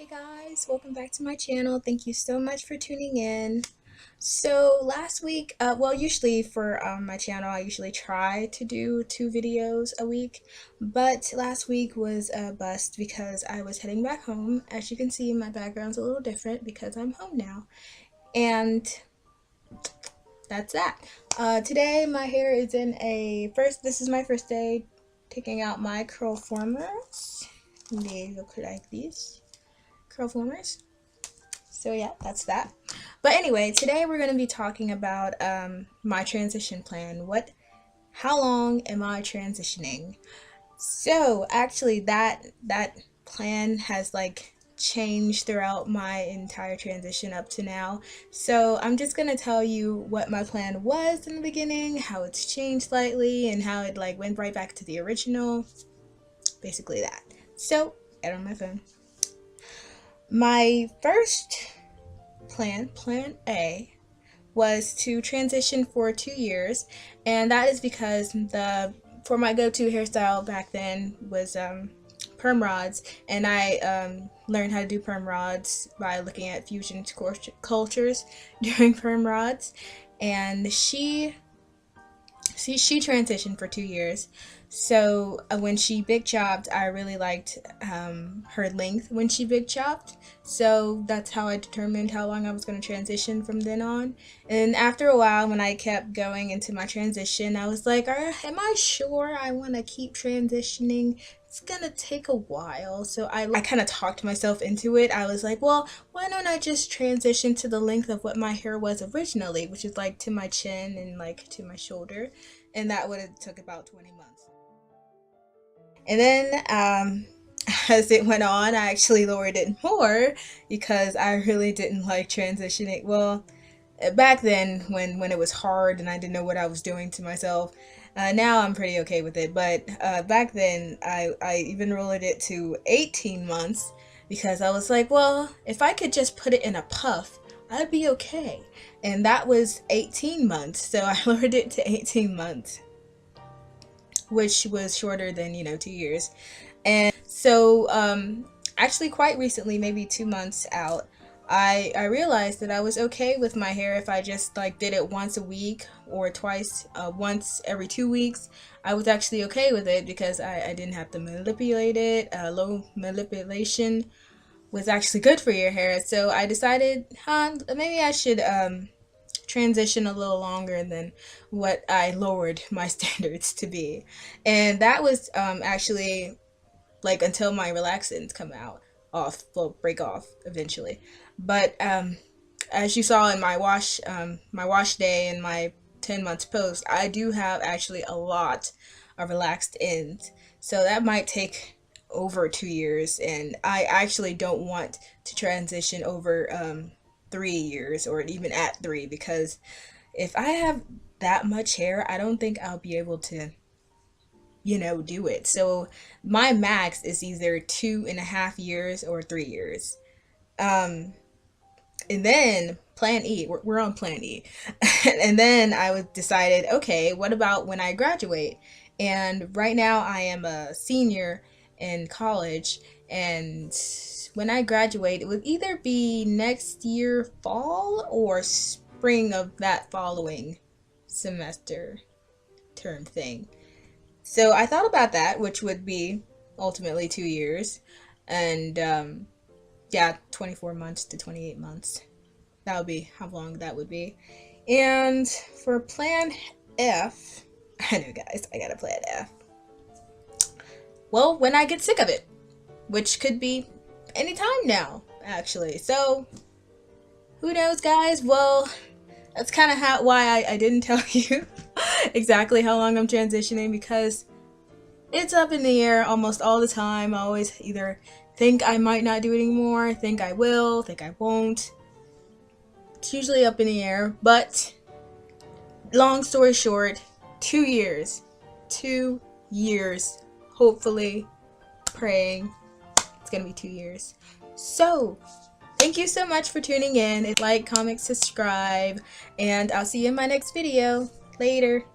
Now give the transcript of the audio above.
Hey guys, welcome back to my channel. Thank you so much for tuning in. So last week, usually for my channel, I usually try to do 2 videos a week, but last week was a bust because I was heading back home. As you can see, my background's a little different because I'm home now, and that's that. Today my hair is in this is my first day taking out my Curlformers. They look like these. Curlformers. So yeah, that's that. But anyway, today we're going to be talking about my transition plan. How long am I transitioning? So actually that plan has changed throughout my entire transition up to now. So I'm just going to tell you what my plan was in the beginning, how it's changed slightly, and how it went right back to the original. Basically that. So, get on my phone. My first plan A, was to transition for 2 years, and that is because for my go-to hairstyle back then was perm rods, and I learned how to do perm rods by looking at FusionofCultures doing perm rods, and she transitioned for 2 years. So when she big chopped, I really liked her length when she big chopped. So that's how I determined how long I was going to transition from then on. And after a while, when I kept going into my transition, I was like, am I sure I want to keep transitioning? It's gonna take a while. So I kind of talked myself into it. I was like, well, why don't I just transition to the length of what my hair was originally, which is to my chin and to my shoulder, and that would have took about 20 months. And then as it went on, I actually lowered it more because I really didn't like transitioning. Well, back then when it was hard and I didn't know what I was doing to myself. Now I'm pretty okay with it, but back then I even lowered it to 18 months because I was like, well, if I could just put it in a puff, I'd be okay. And that was 18 months, so I lowered it to 18 months, which was shorter than 2 years. And so actually quite recently, maybe 2 months out, I realized that I was okay with my hair if I just did it once a week or once every 2 weeks. I was actually okay with it because I didn't have to manipulate it. Low manipulation was actually good for your hair. So I decided, maybe I should transition a little longer than what I lowered my standards to be. And that was actually until my relaxants come break off eventually. But as you saw in my wash day and my 10 months post, I do have actually a lot of relaxed ends, so that might take over 2 years, and I actually don't want to transition over 3 years or even at 3, because if I have that much hair, I don't think I'll be able to do it. So my max is either 2.5 years or 3 years. And then plan E, we're on plan E. And then decided, okay, what about when I graduate? And right now I am a senior in college, and when I graduate, it would either be next year fall or spring of that following semester term thing. So I thought about that, which would be ultimately 2 years, and yeah, 24 months to 28 months. That would be how long that would be. And for plan F, I know guys, I got a plan F. Well, when I get sick of it, which could be anytime now, actually. So who knows, guys? Well, that's kind of why I didn't tell you exactly how long I'm transitioning, because it's up in the air almost all the time. I always either think I might not do it anymore, think I will, think I won't. It's usually up in the air, but long story short, 2 years. 2 years. Hopefully, praying it's gonna be 2 years. So thank you so much for tuning in. Like, comment, subscribe, and I'll see you in my next video. Later.